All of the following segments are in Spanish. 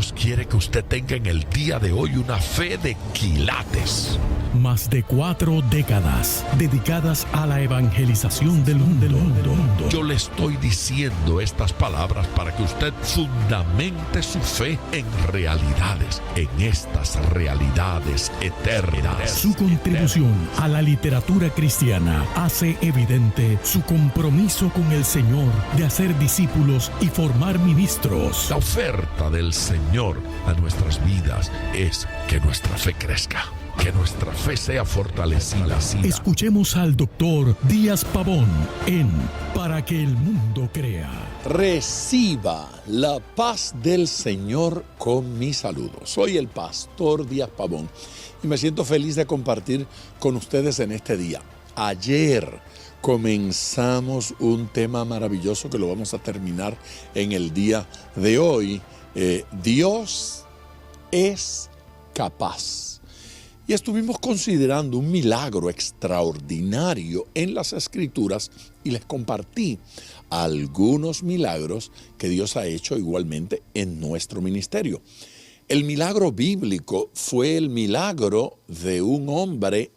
Dios quiere que usted tenga en el día de hoy una fe de quilates. Más de 4 décadas dedicadas a la evangelización del mundo. Yo le estoy diciendo estas palabras para que usted fundamente su fe en realidades, en estas realidades eternas. Su contribución a la literatura cristiana hace evidente su compromiso con el Señor de hacer discípulos y formar ministros. La oferta del Señor a nuestras vidas es que nuestra fe crezca, que nuestra fe sea fortalecida. Escuchemos al doctor Díaz Pavón en Para que el mundo crea. Reciba la paz del Señor con mi saludo. Soy el pastor Díaz Pavón y me siento feliz de compartir con ustedes en este día. Ayer comenzamos un tema maravilloso que lo vamos a terminar en el día de hoy. Dios es capaz. Y estuvimos considerando un milagro extraordinario en las Escrituras y les compartí algunos milagros que Dios ha hecho igualmente en nuestro ministerio. El milagro bíblico fue el milagro de un hombre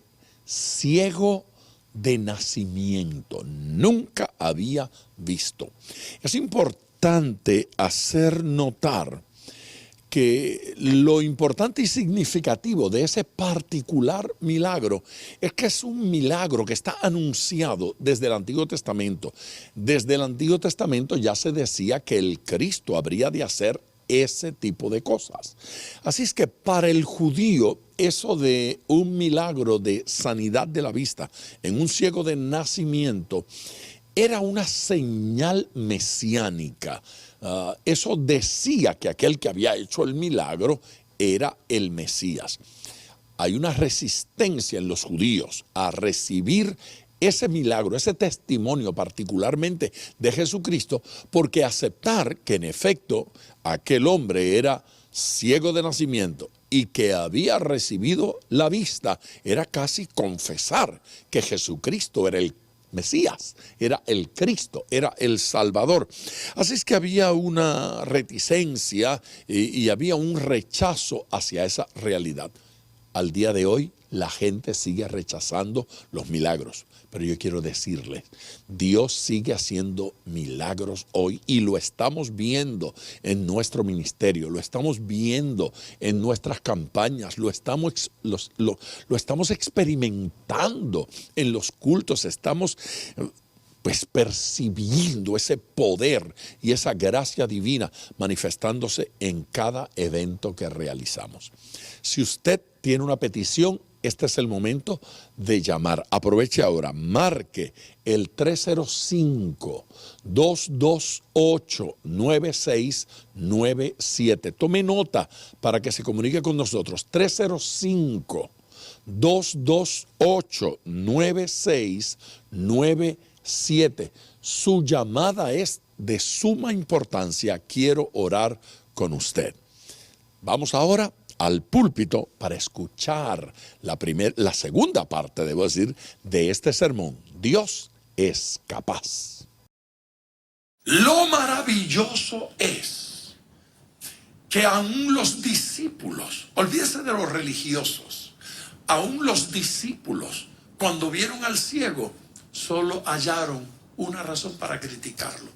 ciego de nacimiento. Nunca había visto. Es importante hacer notar que lo importante y significativo de ese particular milagro es que es un milagro que está anunciado desde el Antiguo Testamento. Desde el Antiguo Testamento ya se decía que el Cristo habría de hacer ese tipo de cosas. Así es que para el judío, eso de un milagro de sanidad de la vista en un ciego de nacimiento era una señal mesiánica. Eso decía que aquel que había hecho el milagro era el Mesías. Hay una resistencia en los judíos a recibir ese milagro, ese testimonio particularmente de Jesucristo, porque aceptar que en efecto aquel hombre era ciego de nacimiento y que había recibido la vista era casi confesar que Jesucristo era el Mesías, era el Cristo, era el Salvador. Así es que había una reticencia y había un rechazo hacia esa realidad. Al día de hoy, la gente sigue rechazando los milagros. Pero yo quiero decirles, Dios sigue haciendo milagros hoy y lo estamos viendo en nuestro ministerio, lo estamos viendo en nuestras campañas, lo estamos experimentando en los cultos, estamos percibiendo ese poder y esa gracia divina manifestándose en cada evento que realizamos. Si usted tiene una petición, este es el momento de llamar. Aproveche ahora, marque el 305-228-9697. Tome nota para que se comunique con nosotros. 305-228-9697. Su llamada es de suma importancia. Quiero orar con usted. Vamos ahora al púlpito para escuchar la segunda parte, debo decir, de este sermón. Dios es capaz. Lo maravilloso es que aún los discípulos, olvídese de los religiosos, aún los discípulos, cuando vieron al ciego, solo hallaron una razón para criticarlo.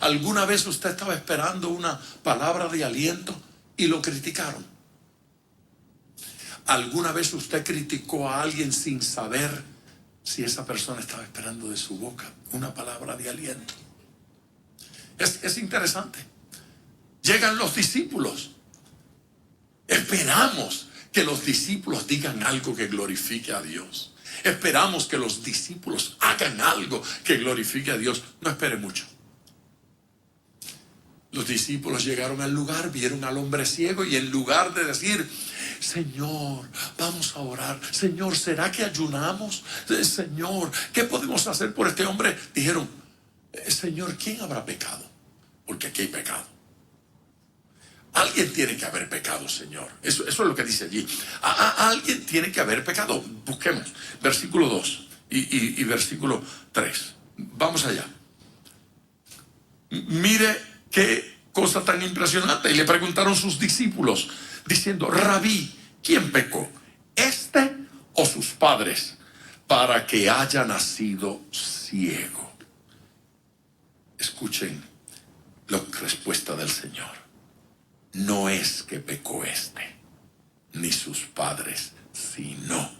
¿Alguna vez usted estaba esperando una palabra de aliento y lo criticaron? ¿Alguna vez usted criticó a alguien sin saber si esa persona estaba esperando de su boca una palabra de aliento? Es interesante. Llegan los discípulos. Esperamos que los discípulos digan algo que glorifique a Dios. Esperamos que los discípulos hagan algo que glorifique a Dios. No espere mucho. Los discípulos llegaron al lugar, vieron al hombre ciego y en lugar de decir, Señor, vamos a orar. Señor, ¿será que ayunamos? Señor, ¿qué podemos hacer por este hombre? Dijeron, Señor, ¿quién habrá pecado? Porque aquí hay pecado. Alguien tiene que haber pecado, Señor. Eso es lo que dice allí. Alguien tiene que haber pecado. Busquemos versículo 2 y versículo 3. Vamos allá. Mire qué cosa tan impresionante. Y le preguntaron sus discípulos, diciendo: Rabí, ¿quién pecó? ¿Este o sus padres? Para que haya nacido ciego. Escuchen la respuesta del Señor. No es que pecó este, ni sus padres, sino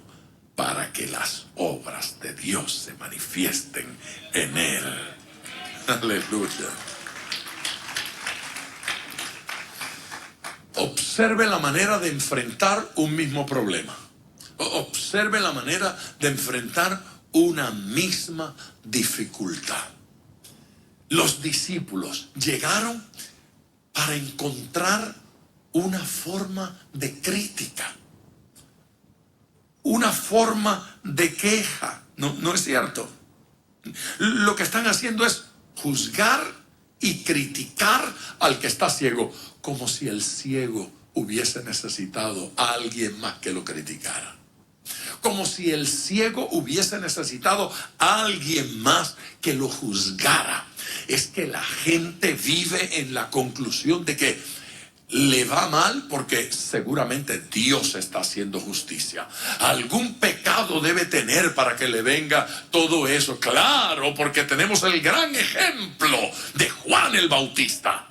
para que las obras de Dios se manifiesten en él. Aleluya. Observe la manera de enfrentar un mismo problema. Observe la manera de enfrentar una misma dificultad. Los discípulos llegaron para encontrar una forma de crítica, una forma de queja. No es cierto. Lo que están haciendo es juzgar y criticar al que está ciego, como si el ciego hubiese necesitado a alguien más que lo criticara. Como si el ciego hubiese necesitado a alguien más que lo juzgara. Es que la gente vive en la conclusión de que le va mal porque seguramente Dios está haciendo justicia. Algún pecado debe tener para que le venga todo eso. Claro, porque tenemos el gran ejemplo de Juan el Bautista.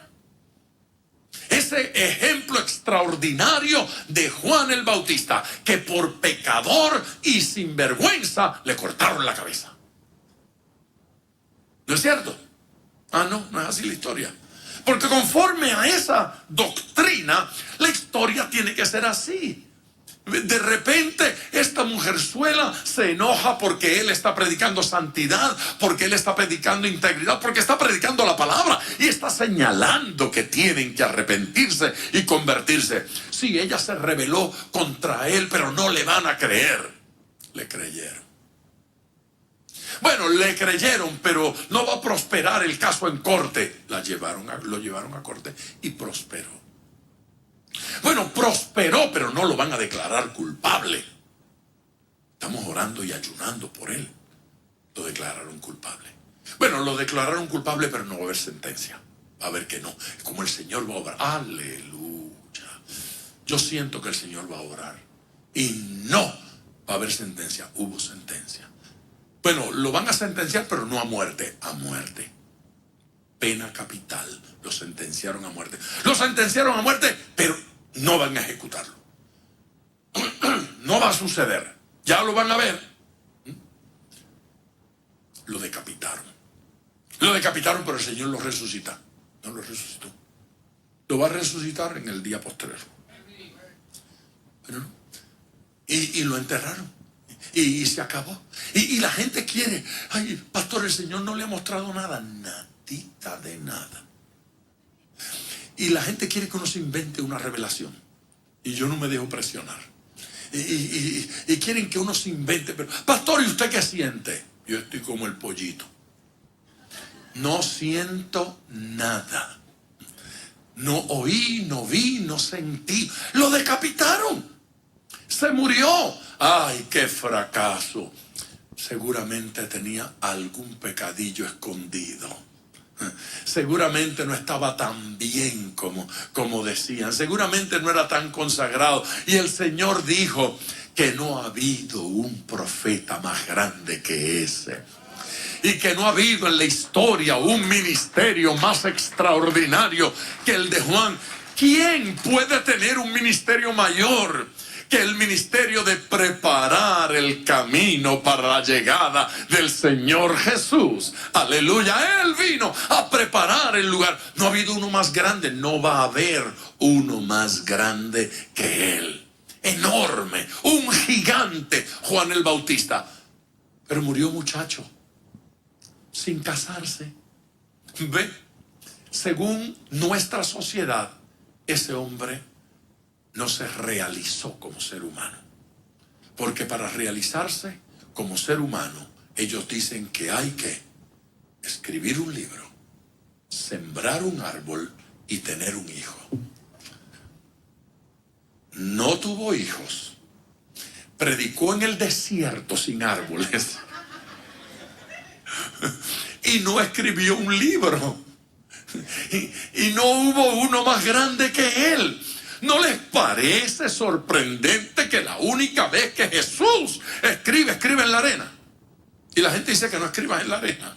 Ese ejemplo extraordinario de Juan el Bautista, que por pecador y sinvergüenza le cortaron la cabeza. ¿No es cierto? No es así la historia. Porque conforme a esa doctrina, la historia tiene que ser así. De repente esta mujerzuela se enoja porque él está predicando santidad, porque él está predicando integridad, porque está predicando la palabra y está señalando que tienen que arrepentirse y convertirse. Sí, ella se rebeló contra él, pero no le van a creer. Le creyeron. Bueno, le creyeron, pero no va a prosperar el caso en corte. Lo llevaron a corte y prosperó. Bueno, prosperó, pero no lo van a declarar culpable. Estamos orando y ayunando por él. Lo declararon culpable. Bueno, lo declararon culpable, pero no va a haber sentencia. Va a haber que no. Como el Señor va a obrar. Aleluya. Yo siento que el Señor va a obrar. Y no va a haber sentencia. Hubo sentencia. Bueno, lo van a sentenciar, pero no a muerte. A muerte. Pena capital. Lo sentenciaron a muerte. Lo sentenciaron a muerte, pero no van a ejecutarlo. No va a suceder. Ya lo van a ver. Lo decapitaron. Lo decapitaron, pero el Señor lo resucita. No lo resucitó. Lo va a resucitar en el día posterior. Pero no. Y lo enterraron. Y se acabó. Y la gente quiere. Ay, pastor, el Señor no le ha mostrado nada. Nadita de nada. Y la gente quiere que uno se invente una revelación. Y yo no me dejo presionar. Y quieren que uno se invente. Pero, pastor, ¿y usted qué siente? Yo estoy como el pollito. No siento nada. No oí, no vi, no sentí. Lo decapitaron. Se murió. Ay, qué fracaso. Seguramente tenía algún pecadillo escondido. Seguramente no estaba tan bien como decían. Seguramente no era tan consagrado. Y el Señor dijo que no ha habido un profeta más grande que ese. Y que no ha habido en la historia un ministerio más extraordinario que el de Juan. ¿Quién puede tener un ministerio mayor que el ministerio de preparar el camino para la llegada del Señor Jesús? Aleluya. Él vino a preparar el lugar. No ha habido uno más grande. No va a haber uno más grande que él. Enorme. Un gigante, Juan el Bautista. Pero murió muchacho. Sin casarse. Ve, según nuestra sociedad, ese hombre no se realizó como ser humano. Porque para realizarse como ser humano, ellos dicen que hay que escribir un libro, sembrar un árbol y tener un hijo. No tuvo hijos. Predicó en el desierto sin árboles. Y no escribió un libro. y no hubo uno más grande que Él. ¿No les parece sorprendente que la única vez que Jesús escribe en la arena? Y la gente dice que no escribas en la arena.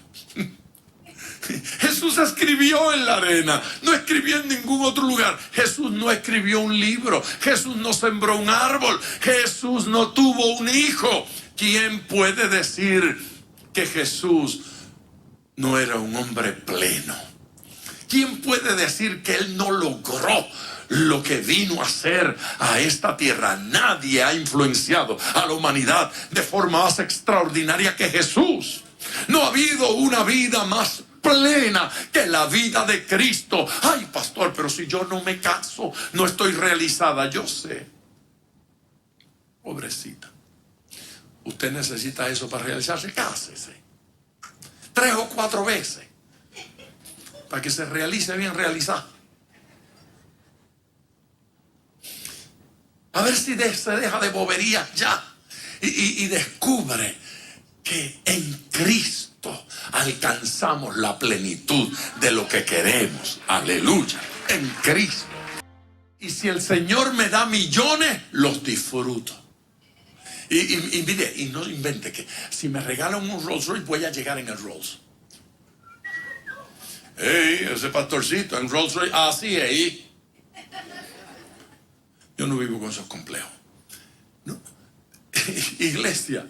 Jesús escribió en la arena, no escribió en ningún otro lugar. Jesús no escribió un libro, Jesús no sembró un árbol, Jesús no tuvo un hijo. ¿Quién puede decir que Jesús no era un hombre pleno? ¿Quién puede decir que Él no logró lo que vino a hacer a esta tierra? Nadie ha influenciado a la humanidad de forma más extraordinaria que Jesús. No ha habido una vida más plena que la vida de Cristo. Ay, pastor, pero si yo no me caso, no estoy realizada. Yo sé. Pobrecita. Usted necesita eso para realizarse. Cásese 3 o 4 veces para que se realice bien realizado. A ver si se deja de bobería ya y descubre que en Cristo alcanzamos la plenitud de lo que queremos. Aleluya. En Cristo. Y si el Señor me da millones, los disfruto. Y mire, y no invente que si me regalan un Rolls Royce voy a llegar en el Rolls. Hey, ese pastorcito en Rolls Royce, así es. Yo no vivo con esos complejos. ¿No? Iglesia,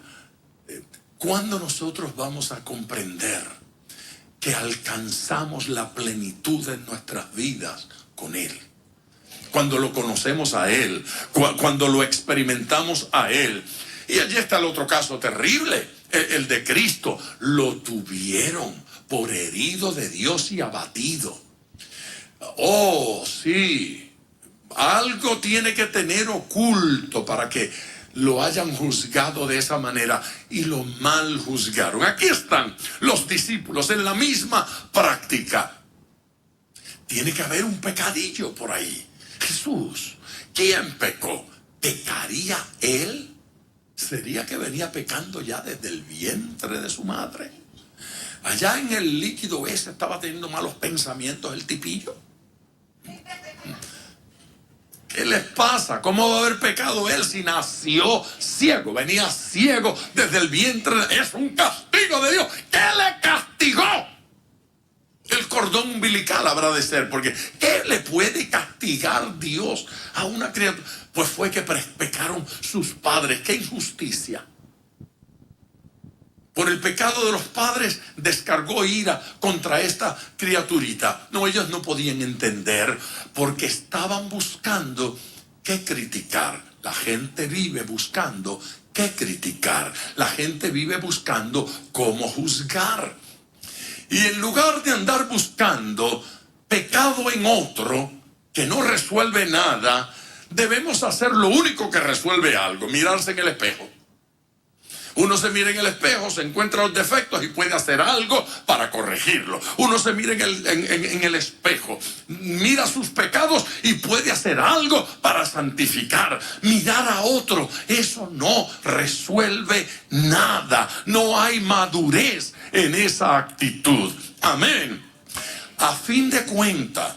¿cuándo nosotros vamos a comprender que alcanzamos la plenitud en nuestras vidas con Él? Cuando lo conocemos a Él, cuando lo experimentamos a Él. Y allí está el otro caso terrible, el de Cristo. Lo tuvieron por herido de Dios y abatido. Oh, sí. Algo tiene que tener oculto para que lo hayan juzgado de esa manera, y lo mal juzgaron. Aquí están los discípulos en la misma práctica. Tiene que haber un pecadillo por ahí. Jesús, ¿quién pecó? ¿Pecaría Él? ¿Sería que venía pecando ya desde el vientre de su madre? Allá en el líquido ese estaba teniendo malos pensamientos el tipillo. ¿Qué les pasa? ¿Cómo va a haber pecado Él si nació ciego? Venía ciego desde el vientre. Es un castigo de Dios. ¿Qué le castigó? El cordón umbilical habrá de ser, porque ¿qué le puede castigar Dios a una criatura? Pues fue que pecaron sus padres. ¡Qué injusticia! Por el pecado de los padres descargó ira contra esta criaturita. No, ellos no podían entender porque estaban buscando qué criticar. La gente vive buscando qué criticar. La gente vive buscando cómo juzgar. Y en lugar de andar buscando pecado en otro que no resuelve nada, debemos hacer lo único que resuelve algo: mirarse en el espejo. Uno se mira en el espejo, se encuentra los defectos y puede hacer algo para corregirlo. Uno se mira en el espejo, mira sus pecados y puede hacer algo para santificar. Mirar a otro, eso no resuelve nada. No hay madurez en esa actitud. Amén. A fin de cuentas,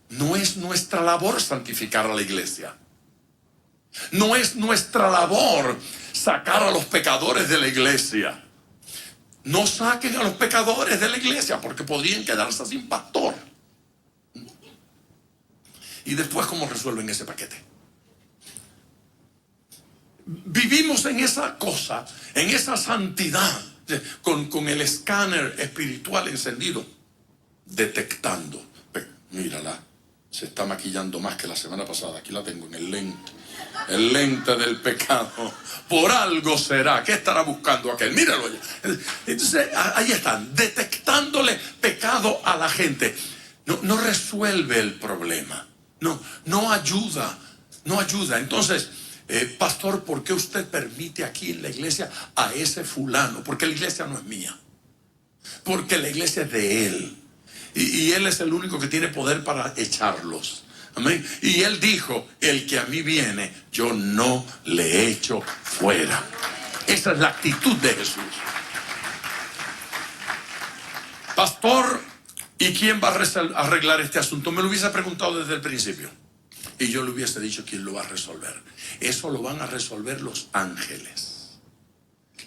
no es nuestra labor santificar a la iglesia. No es nuestra labor sacar a los pecadores de la iglesia. No saquen a los pecadores de la iglesia, porque podrían quedarse sin pastor. Y después, ¿cómo resuelven ese paquete? Vivimos en esa cosa, en esa santidad, con el escáner espiritual encendido, detectando. Mírala, se está maquillando más que la semana pasada. Aquí la tengo en el lente. El lente del pecado. Por algo será. ¿Qué estará buscando aquel? Míralo ya. Entonces, ahí están, detectándole pecado a la gente. No resuelve el problema. No ayuda. No ayuda. Entonces, pastor, ¿por qué usted permite aquí en la iglesia a ese fulano? Porque la iglesia no es mía. Porque la iglesia es de Él. Y Él es el único que tiene poder para echarlos. Amén. Y Él dijo: el que a mí viene, yo no le echo fuera. Esa es la actitud de Jesús. Pastor, ¿Y quién va a arreglar este asunto? Me lo hubiese preguntado desde el principio. Y yo le hubiese dicho quién lo va a resolver. Eso lo van a resolver los ángeles.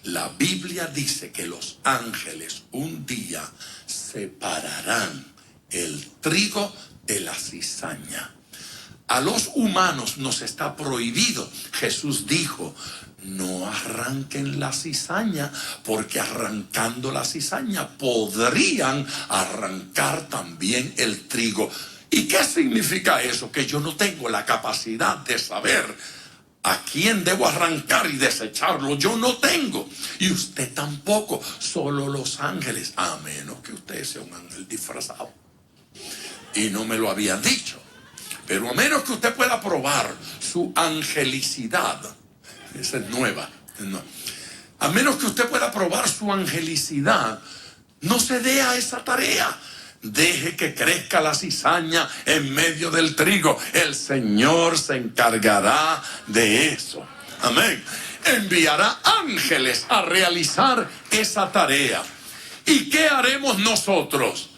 La Biblia dice que los ángeles un día separarán el trigo de la cizaña. A los humanos nos está prohibido. Jesús dijo: no arranquen la cizaña, porque arrancando la cizaña podrían arrancar también el trigo. ¿Y qué significa eso? Que yo no tengo la capacidad de saber a quién debo arrancar y desecharlo. Yo no tengo. Y usted tampoco. Solo los ángeles. A menos que usted sea un ángel disfrazado. Y no me lo habían dicho. Pero a menos que usted pueda probar su angelicidad. Esa es nueva. No. A menos que usted pueda probar su angelicidad, no se dé a esa tarea. Deje que crezca la cizaña en medio del trigo. El Señor se encargará de eso. Amén. Enviará ángeles a realizar esa tarea. ¿Y qué haremos nosotros?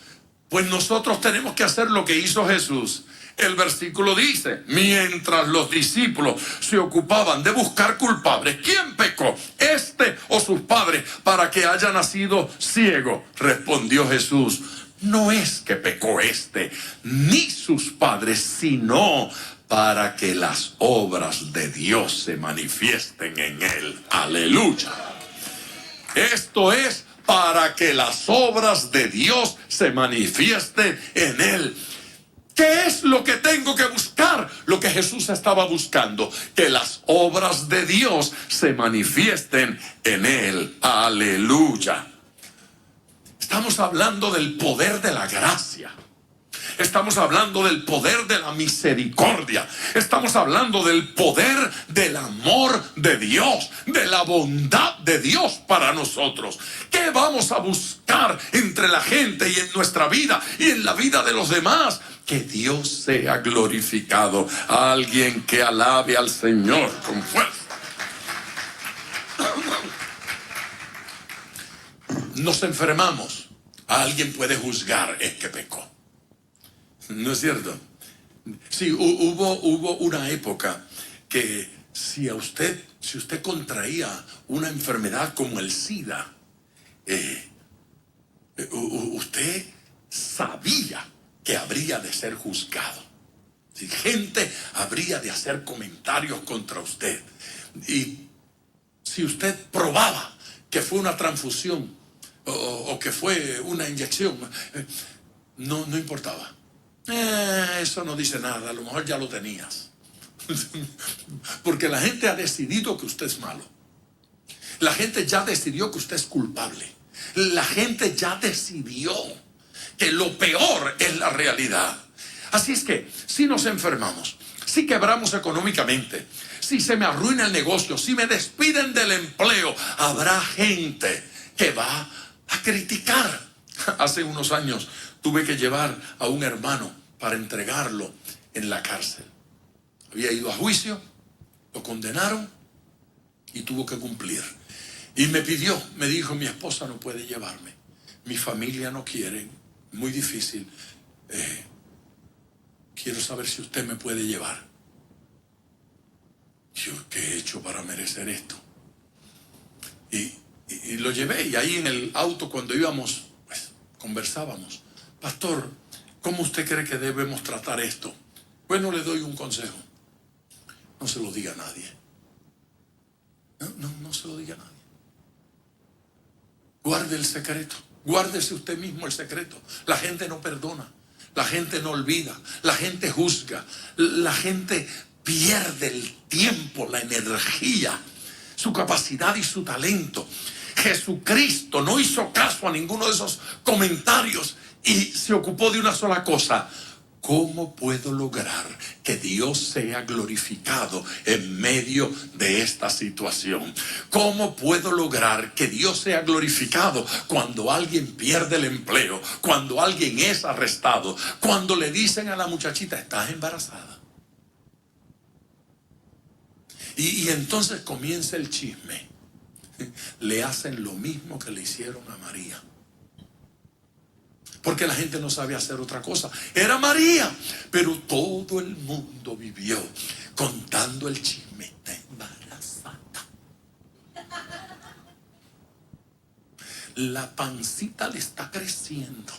Pues nosotros tenemos que hacer lo que hizo Jesús. El versículo dice: mientras los discípulos se ocupaban de buscar culpables, ¿quién pecó? ¿Este o sus padres para que haya nacido ciego? Respondió Jesús: no es que pecó este ni sus padres, sino para que las obras de Dios se manifiesten en él. Aleluya. Esto es para que las obras de Dios se manifiesten en él. ¿Qué es lo que tengo que buscar? Lo que Jesús estaba buscando, que las obras de Dios se manifiesten en él. Aleluya. Estamos hablando del poder de la gracia. Estamos hablando del poder de la misericordia. Estamos hablando del poder del amor de Dios, de la bondad de Dios para nosotros. ¿Qué vamos a buscar entre la gente y en nuestra vida y en la vida de los demás? Que Dios sea glorificado. Alguien que alabe al Señor con fuerza. Nos enfermamos. Alguien puede juzgar: es que pecó. ¿No es cierto? Sí, hubo una época que si usted contraía una enfermedad como el SIDA, usted sabía que habría de ser juzgado. Si gente habría de hacer comentarios contra usted. Y si usted probaba que fue una transfusión o que fue una inyección, no importaba. Eso no dice nada, a lo mejor ya lo tenías. Porque la gente ha decidido que usted es malo. La gente ya decidió que usted es culpable. La gente ya decidió que lo peor es la realidad. Así es que si nos enfermamos, si quebramos económicamente, si se me arruina el negocio, si me despiden del empleo, habrá gente que va a criticar. Hace unos años tuve que llevar a un hermano para entregarlo en la cárcel. Había ido a juicio, lo condenaron y tuvo que cumplir. Y me dijo: mi esposa no puede llevarme, mi familia no quiere, muy difícil. Quiero saber si usted me puede llevar. Yo, ¿qué he hecho para merecer esto? Y lo llevé, y ahí en el auto cuando íbamos, pues, conversábamos: pastor, ¿cómo usted cree que debemos tratar esto? Bueno, le doy un consejo: no se lo diga a nadie. No se lo diga a nadie. Guarde el secreto. Guárdese usted mismo el secreto. La gente no perdona. La gente no olvida. La gente juzga. La gente pierde el tiempo, la energía, su capacidad y su talento. Jesucristo no hizo caso a ninguno de esos comentarios y se ocupó de una sola cosa: ¿cómo puedo lograr que Dios sea glorificado en medio de esta situación? ¿Cómo puedo lograr que Dios sea glorificado cuando alguien pierde el empleo, cuando alguien es arrestado, cuando le dicen a la muchachita: estás embarazada? Y entonces comienza el chisme. Le hacen lo mismo que le hicieron a María. porque la gente no sabía hacer otra cosa. Era María, pero todo el mundo vivió contando el chisme. Está embarazada. La pancita le está creciendo.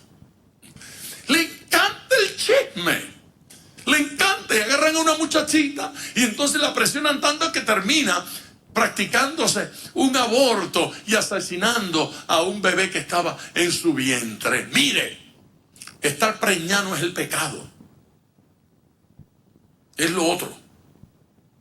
Le encanta el chisme. Le encanta, y agarran a una muchachita y entonces la presionan tanto que termina practicándose un aborto y asesinando a un bebé que estaba en su vientre. Mire, estar preñado es el pecado. Es lo otro.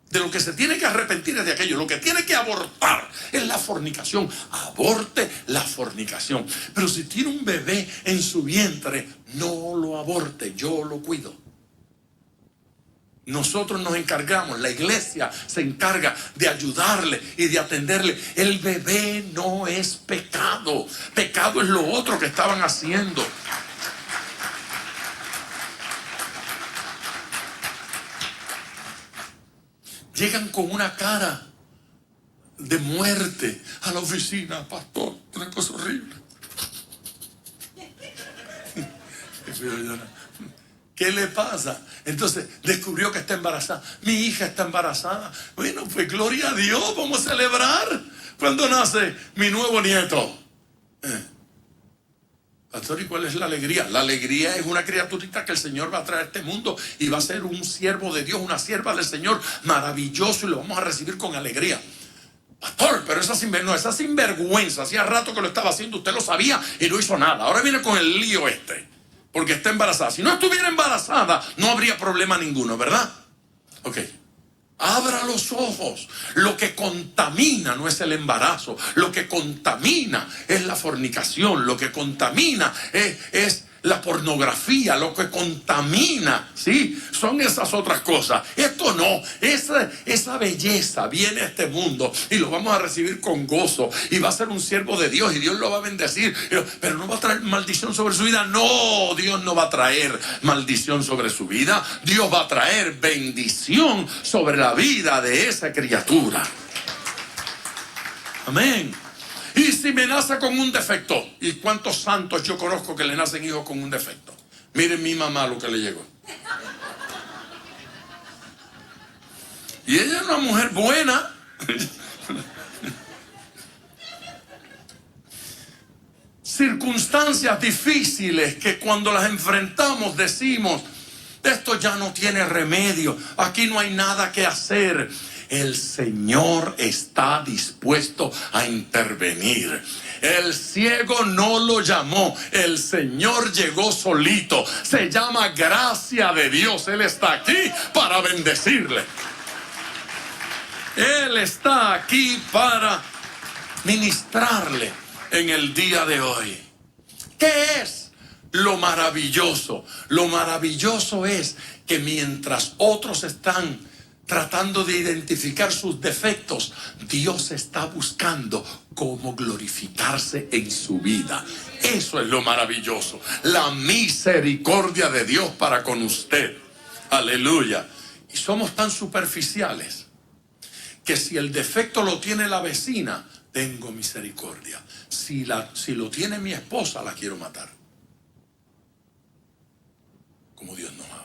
De lo que se tiene que arrepentir es de aquello. Lo que tiene que abortar es la fornicación. Aborte la fornicación. Pero si tiene un bebé en su vientre, no lo aborte, yo lo cuido. Nosotros nos encargamos, la iglesia se encarga de ayudarle y de atenderle. El bebé no es pecado. Pecado es lo otro que estaban haciendo. Llegan con una cara de muerte a la oficina, pastor, una cosa horrible. ¿Qué le pasa? Entonces descubrió que está embarazada. Mi hija está embarazada. Bueno, pues gloria a Dios, vamos a celebrar cuando nace mi nuevo nieto. Pastor, ¿y cuál es la alegría? La alegría es una criaturita que el Señor va a traer a este mundo y va a ser un siervo de Dios, una sierva del Señor, maravilloso, y lo vamos a recibir con alegría. Pastor, pero esa sinvergüenza, hacía rato que lo estaba haciendo, usted lo sabía y no hizo nada. Ahora viene con el lío porque está embarazada. Si no estuviera embarazada, no habría problema ninguno, ¿verdad? Ok. Abra los ojos. Lo que contamina no es el embarazo. Lo que contamina es la fornicación. Lo que contamina es la pornografía. Lo que contamina, ¿sí? Son esas otras cosas. Esto no. Esa belleza viene a este mundo y lo vamos a recibir con gozo. Y va a ser un siervo de Dios y Dios lo va a bendecir. Pero no va a traer maldición sobre su vida. No, Dios no va a traer maldición sobre su vida. Dios va a traer bendición sobre la vida de esa criatura. Amén. Y si me nace con un defecto, ¿y cuántos santos yo conozco que le nacen hijos con un defecto? Miren mi mamá lo que le llegó. Y ella es una mujer buena. Circunstancias difíciles que cuando las enfrentamos decimos, esto ya no tiene remedio, aquí no hay nada que hacer. El Señor está dispuesto a intervenir. El ciego no lo llamó, el Señor llegó solito. Se llama gracia de Dios. Él está aquí para bendecirle. Él está aquí para ministrarle en el día de hoy. ¿Qué es lo maravilloso? Lo maravilloso es que mientras otros están tratando de identificar sus defectos, Dios está buscando cómo glorificarse en su vida. Eso es lo maravilloso. La misericordia de Dios para con usted. Aleluya. Y somos tan superficiales que si el defecto lo tiene la vecina, tengo misericordia. Si lo tiene mi esposa, la quiero matar. Como Dios nos habla.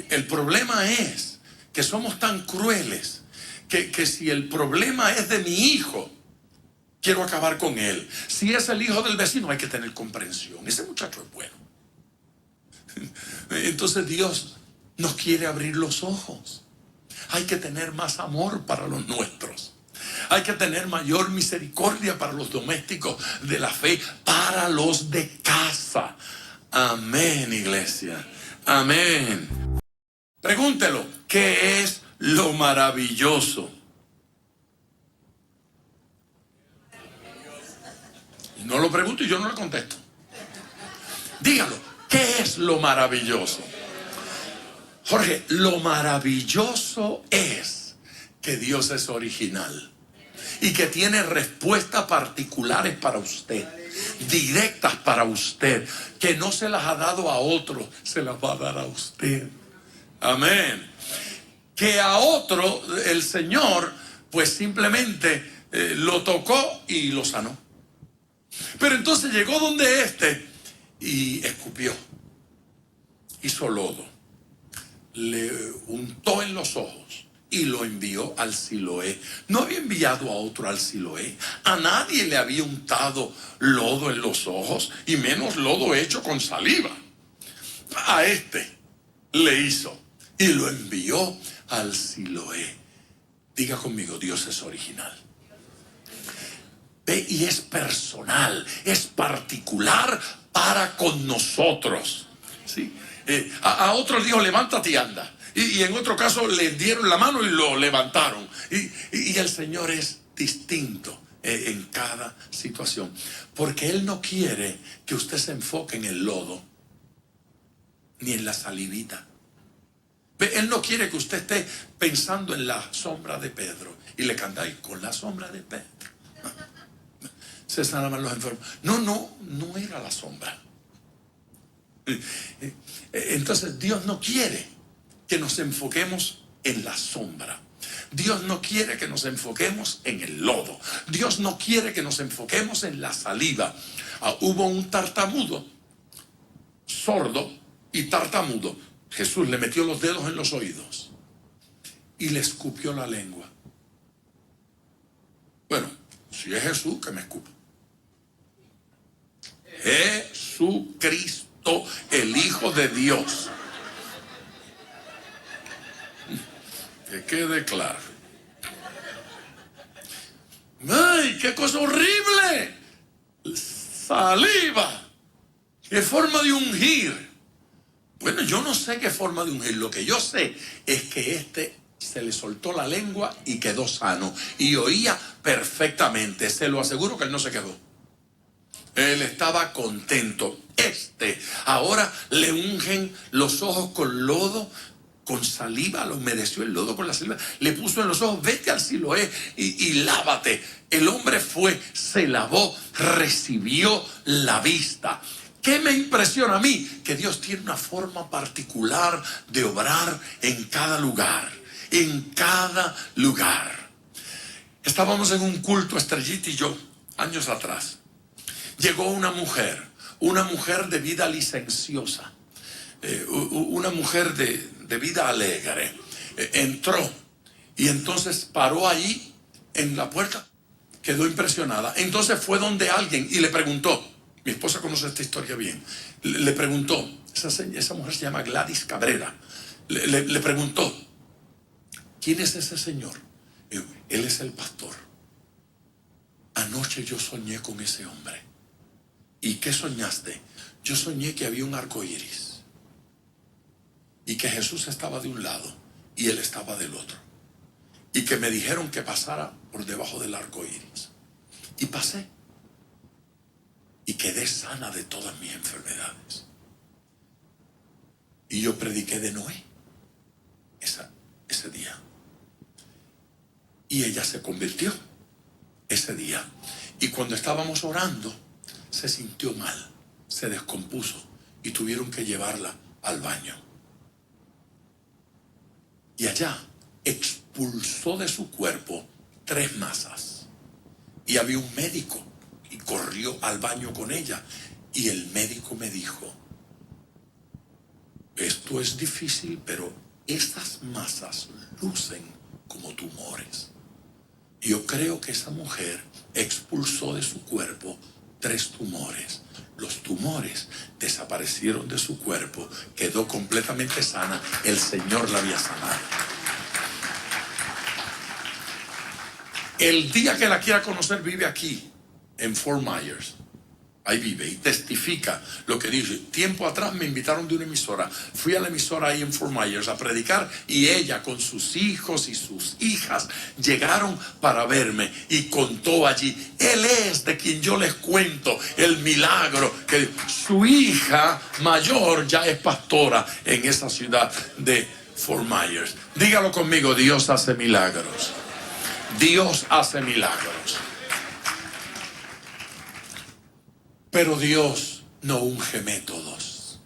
El problema es que somos tan crueles que si el problema es de mi hijo, quiero acabar con él. Si es el hijo del vecino, hay que tener comprensión. Ese muchacho es bueno. Entonces Dios nos quiere abrir los ojos. Hay que tener más amor para los nuestros. Hay que tener mayor misericordia para los domésticos de la fe, para los de casa. Amén, iglesia. Amén. Pregúntelo, ¿qué es lo maravilloso? No lo pregunto y yo no le contesto. Dígalo, ¿qué es lo maravilloso? Jorge, lo maravilloso es que Dios es original y que tiene respuestas particulares para usted, directas para usted, que no se las ha dado a otros, se las va a dar a usted. Amén. Que a otro el Señor pues simplemente lo tocó y lo sanó. Pero entonces llegó donde y escupió, hizo lodo, le untó en los ojos y lo envió al Siloé. No había enviado a otro al Siloé. A nadie le había untado lodo en los ojos, y menos lodo hecho con saliva. A le hizo y lo envió al Siloé. Diga conmigo, Dios es original. Ve, y es personal, es particular para con nosotros. ¿Sí? A otro dijo, levántate y anda. Y en otro caso le dieron la mano y lo levantaron. Y el Señor es distinto en cada situación. Porque Él no quiere que usted se enfoque en el lodo, ni en la salivita. Él no quiere que usted esté pensando en la sombra de Pedro y le cantáis con la sombra de Pedro se sanaban los enfermos. No era la sombra. Entonces Dios no quiere que nos enfoquemos en la sombra. Dios no quiere que nos enfoquemos en el lodo. Dios no quiere que nos enfoquemos en la saliva. Hubo un tartamudo, sordo y tartamudo. Jesús le metió los dedos en los oídos y le escupió la lengua. Bueno, si es Jesús, que me escupa. Jesucristo, el Hijo de Dios. Que quede claro. ¡Ay, qué cosa horrible! Saliva. ¿Qué forma de ungir? Bueno, yo no sé qué forma de ungir. Lo que yo sé es que se le soltó la lengua y quedó sano. Y oía perfectamente. Se lo aseguro que él no se quedó. Él estaba contento. Ahora le ungen los ojos con lodo, con saliva, lo humedeció el lodo con la saliva, le puso en los ojos, vete al Siloé y lávate. El hombre fue, se lavó, recibió la vista. ¿Qué me impresiona a mí? Que Dios tiene una forma particular de obrar en cada lugar. En cada lugar. Estábamos en un culto, Estrellita y yo, años atrás. Llegó una mujer de vida licenciosa, una mujer de vida alegre. Entró y entonces paró allí en la puerta, quedó impresionada. Entonces fue donde alguien y le preguntó, mi esposa conoce esta historia bien, le preguntó, esa mujer se llama Gladys Cabrera, le preguntó, ¿quién es ese señor? Él es el pastor. Anoche yo soñé con ese hombre. ¿Y qué soñaste? Yo soñé que había un arco iris y que Jesús estaba de un lado y él estaba del otro, y que me dijeron que pasara por debajo del arco iris, y pasé y quedé sana de todas mis enfermedades. Y yo prediqué de Noé ese día, y ella se convirtió ese día. Y cuando estábamos orando, se sintió mal, se descompuso y tuvieron que llevarla al baño. Y allá expulsó de su cuerpo 3 masas. Y había un médico y corrió al baño con ella. Y el médico me dijo, esto es difícil, pero estas masas lucen como tumores. Yo creo que esa mujer expulsó de su cuerpo 3 tumores. Los tumores desaparecieron de su cuerpo, quedó completamente sana. El Señor la había sanado. El día que la quiera conocer, vive aquí en Fort Myers. Ahí vive y testifica lo que dice. Tiempo atrás me invitaron de una emisora. Fui a la emisora ahí en Fort Myers a predicar, y ella con sus hijos y sus hijas llegaron para verme y contó allí. Él es de quien yo les cuento el milagro, que su hija mayor ya es pastora en esa ciudad de Fort Myers. Dígalo conmigo, Dios hace milagros. Dios hace milagros. Pero Dios no unge métodos.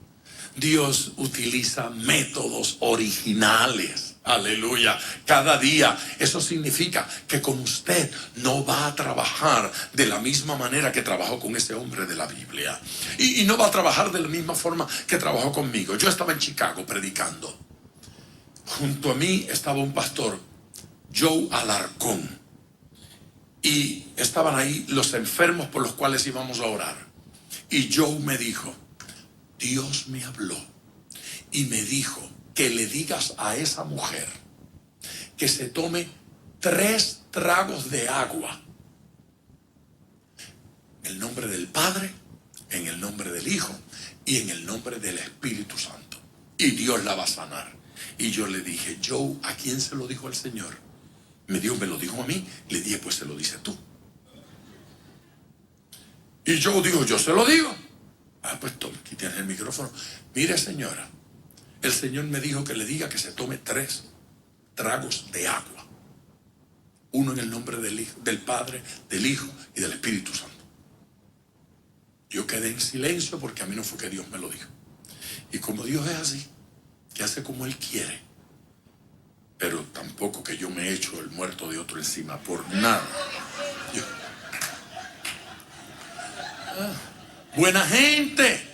Dios utiliza métodos originales. Aleluya. Cada día. Eso significa que con usted no va a trabajar de la misma manera que trabajó con ese hombre de la Biblia. Y no va a trabajar de la misma forma que trabajó conmigo. Yo estaba en Chicago predicando. Junto a mí estaba un pastor, Joe Alarcón. Y estaban ahí los enfermos por los cuales íbamos a orar. Y Joe me dijo, Dios me habló y me dijo que le digas a esa mujer que se tome 3 tragos de agua. En el nombre del Padre, en el nombre del Hijo y en el nombre del Espíritu Santo. Y Dios la va a sanar. Y yo le dije, Joe, ¿a quién se lo dijo el Señor? Me lo dijo a mí. Le dije, pues se lo dice tú. Y Joe dijo, yo se lo digo. Pues tome, aquí tienes el micrófono. Mire, señora, el Señor me dijo que le diga que se tome 3 tragos de agua. Uno en el nombre del Padre, del Hijo y del Espíritu Santo. Yo quedé en silencio porque a mí no fue que Dios me lo dijo. Y como Dios es así, que hace como Él quiere, pero tampoco que yo me echo el muerto de otro encima por nada. Buena gente,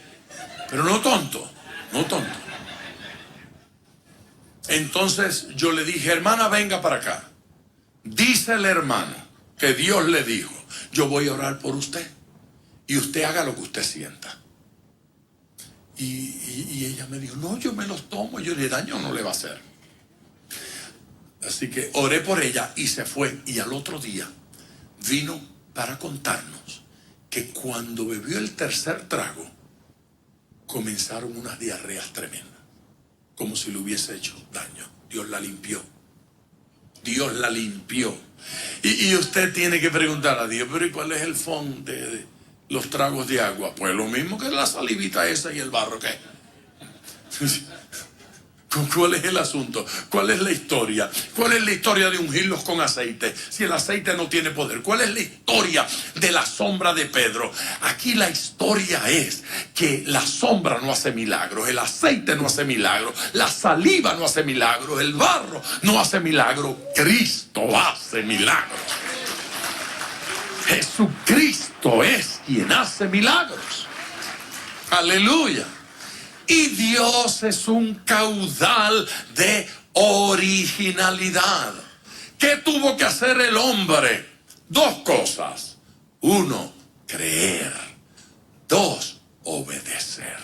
pero no tonto, no tonto. Entonces yo le dije, hermana, venga para acá. Dice el hermano que Dios le dijo, yo voy a orar por usted y usted haga lo que usted sienta. Y ella me dijo, no, yo me los tomo. Yo le dije, daño no le va a hacer. Así que oré por ella y se fue. Y al otro día vino para contarnos que cuando bebió el 3er trago, comenzaron unas diarreas tremendas, como si le hubiese hecho daño. Dios la limpió. Dios la limpió. Y usted tiene que preguntar a Dios, pero ¿y cuál es el fondo de los tragos de agua? Pues lo mismo que la salivita esa y el barro, ¿qué? ¿Cuál es el asunto? ¿Cuál es la historia? ¿Cuál es la historia de ungirlos con aceite si el aceite no tiene poder? ¿Cuál es la historia de la sombra de Pedro? Aquí la historia es que la sombra no hace milagros, el aceite no hace milagros, la saliva no hace milagros, el barro no hace milagros, Cristo hace milagros. Jesucristo es quien hace milagros. Aleluya. Y Dios es un caudal de originalidad. ¿Qué tuvo que hacer el hombre? 2 cosas. 1, creer. 2, obedecer.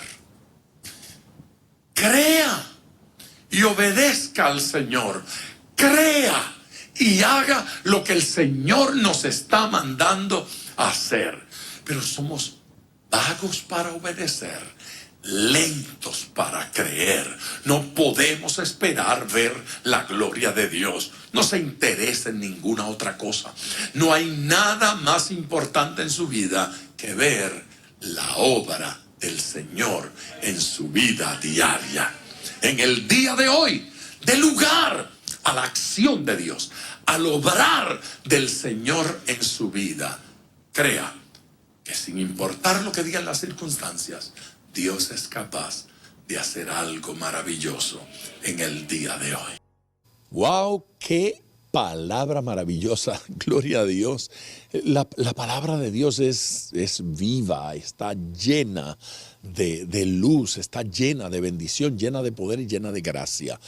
Crea y obedezca al Señor. Crea y haga lo que el Señor nos está mandando a hacer. Pero somos vagos para obedecer, lentos para creer. No podemos esperar ver la gloria de Dios. No se interesa en ninguna otra cosa. No hay nada más importante en su vida que ver la obra del Señor en su vida diaria. En el día de hoy, dé lugar a la acción de Dios, al obrar del Señor en su vida. Crea que sin importar lo que digan las circunstancias, Dios es capaz de hacer algo maravilloso en el día de hoy. ¡Wow! ¡Qué palabra maravillosa! Gloria a Dios. La palabra de Dios es viva, está llena de luz, está llena de bendición, llena de poder y llena de gracia.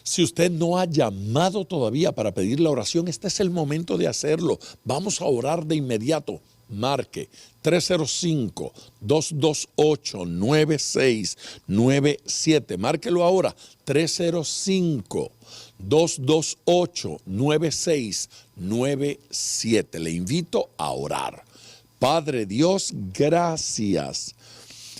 Si usted no ha llamado todavía para pedir la oración, este es el momento de hacerlo. Vamos a orar de inmediato. Marque 305-228-9697. Márquelo ahora, 305-228-9697. Le invito a orar. Padre Dios, gracias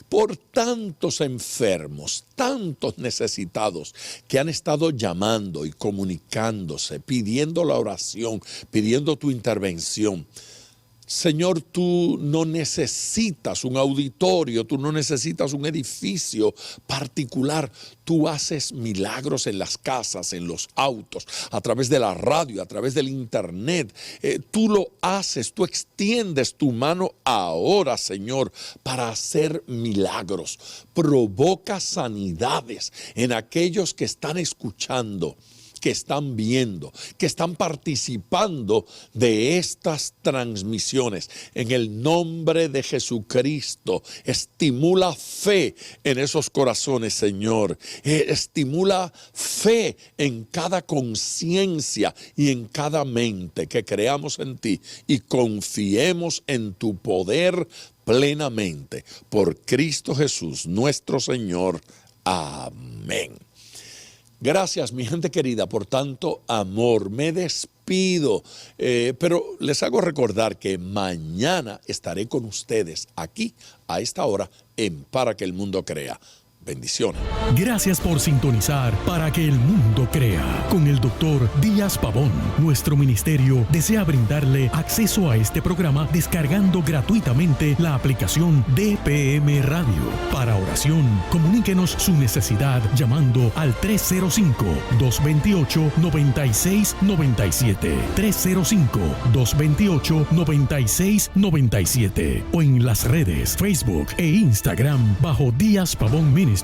por tantos enfermos, tantos necesitados que han estado llamando y comunicándose, pidiendo la oración, pidiendo tu intervención. Señor, tú no necesitas un auditorio, tú no necesitas un edificio particular. Tú haces milagros en las casas, en los autos, a través de la radio, a través del internet. Tú lo haces, tú extiendes tu mano ahora, Señor, para hacer milagros. Provoca sanidades en aquellos que están escuchando. que están viendo, que están participando de estas transmisiones. En el nombre de Jesucristo, estimula fe en esos corazones, Señor. Estimula fe en cada conciencia y en cada mente, que creamos en ti y confiemos en tu poder plenamente. Por Cristo Jesús, nuestro Señor. Amén. Gracias, mi gente querida, por tanto amor. Me despido, pero les hago recordar que mañana estaré con ustedes aquí a esta hora en Para que el Mundo Crea. Bendiciones. Gracias por sintonizar Para que el Mundo Crea con el Dr. Díaz Pavón. Nuestro ministerio desea brindarle acceso a este programa descargando gratuitamente la aplicación DPM Radio. Para oración, comuníquenos su necesidad llamando al 305-228-9697. 305-228-9697. O en las redes Facebook e Instagram bajo Díaz Pavón Ministries.